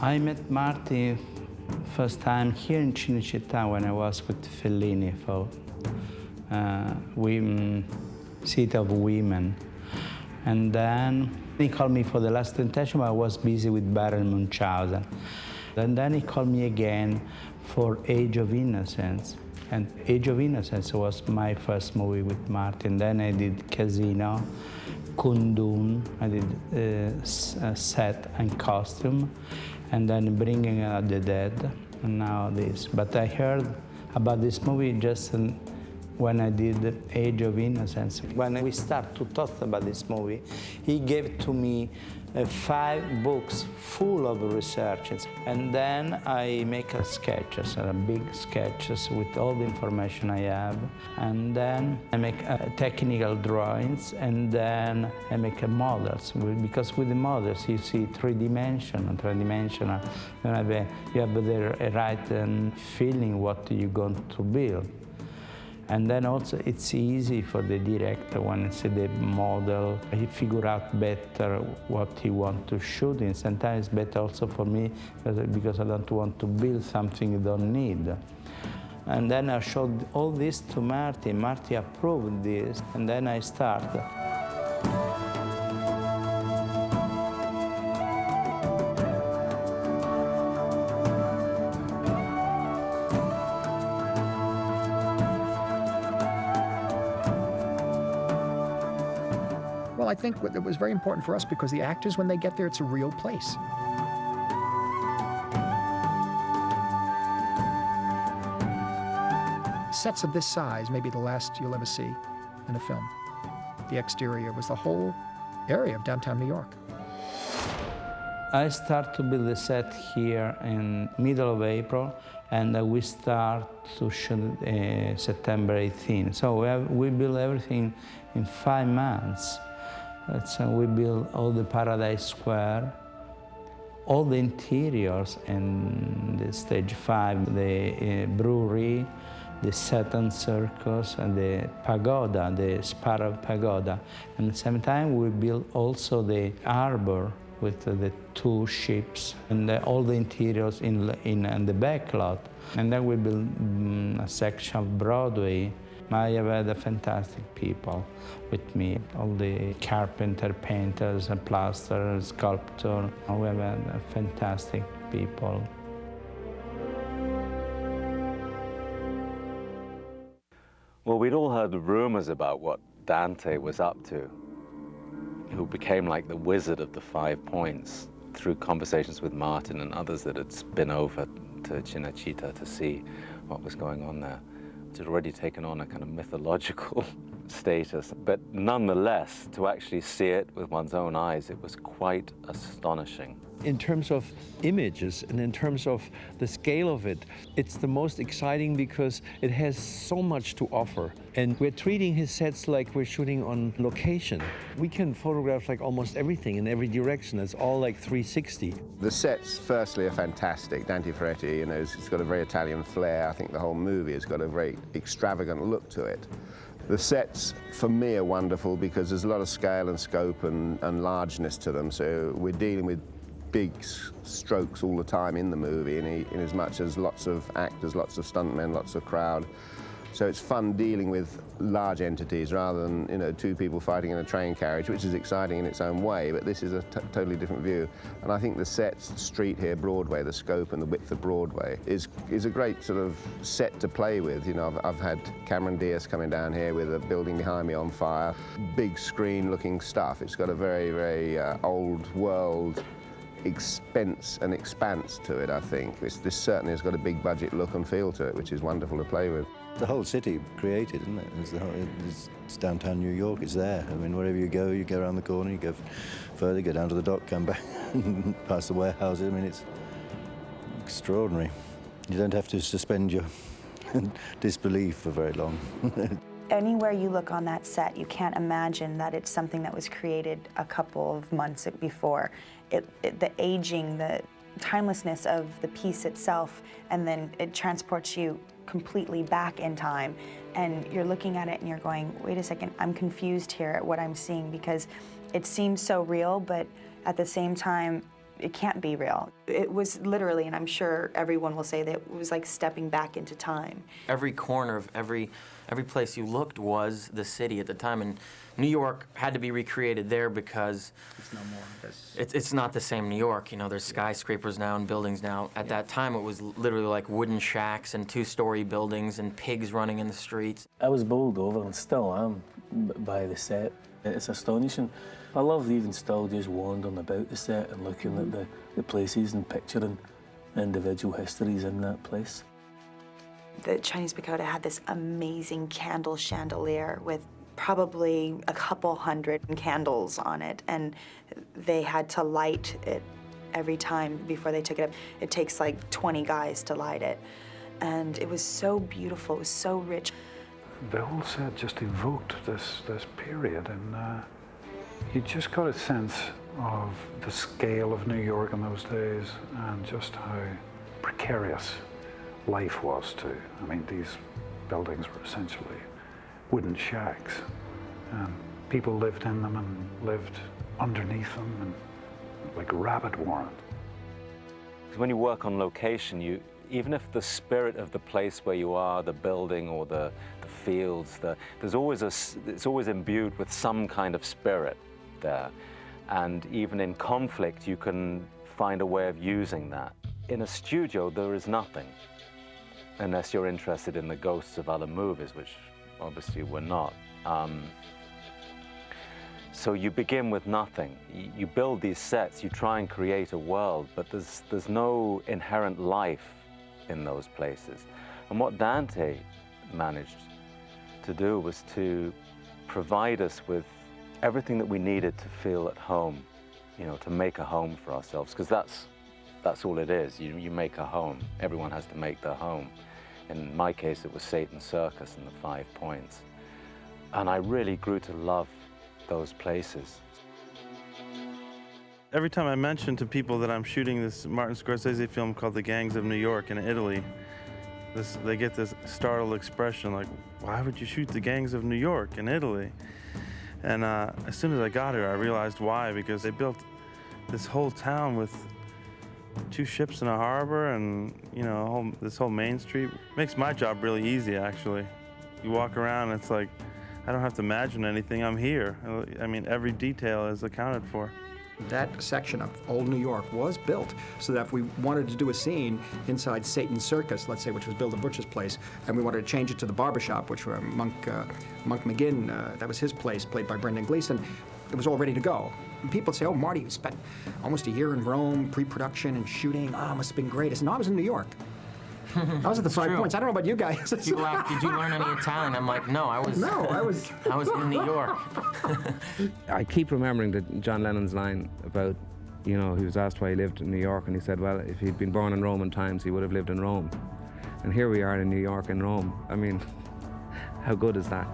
I met Marty first time here in Cinecittà when I was with Fellini for City of Women. And then he called me for The Last Temptation, but I was busy with Baron Munchausen. And then he called me again for Age of Innocence. And Age of Innocence was my first movie with Martin. Then I did Casino, Kundun, I did set and costume, and then Bringing Out the Dead, and now this. But I heard about this movie just when I did Age of Innocence. When we start to talk about this movie, he gave to me 5 books full of researches, and then I make sketches, big sketches with all the information I have, and then I make technical drawings, and then I make models, because with the models you see three-dimensional, you have the right feeling what you're going to build. And then also it's easy for the director when it's the model, he figure out better what he wants to shoot in. Sometimes it's better also for me because I don't want to build something you don't need. And then I showed all this to Marty. Marty approved this, and then I started. Well, I think it was very important for us because the actors, when they get there, it's a real place. Sets of this size may be the last you'll ever see in a film. The exterior was the whole area of downtown New York. I start to build the set here in middle of April, and we start to shoot September 18. So we build everything in 5 months. So we built all the Paradise Square, all the interiors in the stage 5, the brewery, the Saturn Circus, and the pagoda, the Sparrow Pagoda. And at the same time, we built also the harbor with the 2 ships and all the interiors in the back lot. And then we built a section of Broadway. I have had fantastic people with me, all the carpenter, painters, and plaster, sculptor. We have had fantastic people. Well, we'd all heard the rumors about what Dante was up to, who became like the wizard of the 5 points through conversations with Martin and others that had been over to Cinecittà to see what was going on there. It had already taken on a kind of mythological status, but nonetheless, to actually see it with one's own eyes, it was quite astonishing. In terms of images and in terms of the scale of it, it's the most exciting because it has so much to offer. And we're treating his sets like we're shooting on location. We can photograph like almost everything in every direction. It's all like 360. The sets, firstly, are fantastic. Dante Ferreti, it's got a very Italian flair. I think the whole movie has got a very extravagant look to it. The sets, for me, are wonderful because there's a lot of scale and scope and largeness to them. So we're dealing with big strokes all the time in the movie, in as much as lots of actors, lots of stuntmen, lots of crowd. So it's fun dealing with large entities rather than 2 people fighting in a train carriage, which is exciting in its own way, but this is a totally different view. And I think the sets, the street here, Broadway, the scope and the width of Broadway is a great sort of set to play with. I've had Cameron Diaz coming down here with a building behind me on fire, big screen looking stuff. It's got a very, very old world expense and expanse to it, I think. This certainly has got a big budget look and feel to it, which is wonderful to play with. The whole city created, isn't it? It's downtown New York, it's there. I mean, wherever you go around the corner, you go further, go down to the dock, come back, past the warehouses. I mean, it's extraordinary. You don't have to suspend your disbelief for very long. Anywhere you look on that set, you can't imagine that it's something that was created a couple of months before. The aging, the timelessness of the piece itself, and then it transports you completely back in time, and you're looking at it and you're going, wait a second, I'm confused here at what I'm seeing because it seems so real, but at the same time, it can't be real. It was literally, and I'm sure everyone will say that it was like stepping back into time. Every corner of every place you looked was the city at the time, and New York had to be recreated there because It's no more. it's not the same New York. You know, there's skyscrapers now and buildings now. At that time, it was literally like wooden shacks and two-story buildings and pigs running in the streets. I was bowled over, and still am, by the set. It's astonishing. I love even still just wandering about the set and looking at the places and picturing individual histories in that place. The Chinese pagoda had this amazing candle chandelier with probably a couple hundred candles on it, and they had to light it every time before they took it up. It takes like 20 guys to light it. And it was so beautiful, it was so rich. The whole set just evoked this period, and you just got a sense of the scale of New York in those days and just how precarious life was too. I mean, these buildings were essentially wooden shacks, and people lived in them and lived underneath them, and like a rabbit warren. When you work on location, even if the spirit of the place where you are, the building or the fields, it's always imbued with some kind of spirit there. And even in conflict, you can find a way of using that. In a studio, there is nothing, unless you're interested in the ghosts of other movies, which obviously we're not. So you begin with nothing. You build these sets, you try and create a world, but there's no inherent life in those places. And what Dante managed to do was to provide us with everything that we needed to feel at home, you know, to make a home for ourselves, because that's all it is. You make a home. Everyone has to make their home. In my case, it was Satan's Circus and the 5 Points. And I really grew to love those places. Every time I mention to people that I'm shooting this Martin Scorsese film called The Gangs of New York in Italy, they get this startled expression like, why would you shoot The Gangs of New York in Italy? And as soon as I got here, I realized why, because they built this whole town with 2 ships in a harbor and, you know, this whole main street. Makes my job really easy, actually. You walk around, it's like, I don't have to imagine anything, I'm here. I mean, every detail is accounted for. That section of old New York was built so that if we wanted to do a scene inside Satan's Circus, let's say, which was Bill the Butcher's place, and we wanted to change it to the barbershop, which were Monk McGinn, that was his place, played by Brendan Gleeson, it was all ready to go. And people would say, oh, Marty, you spent almost a year in Rome, pre-production and shooting. Oh, it must have been great. I said, no, I was in New York. I was at the 5 Points. I don't know about you guys. People ask, did you learn any Italian? I'm like, no, I was in New York. I keep remembering John Lennon's line about, you know, he was asked why he lived in New York, and he said, well, if he'd been born in Roman times, he would have lived in Rome. And here we are in New York and Rome. I mean, how good is that?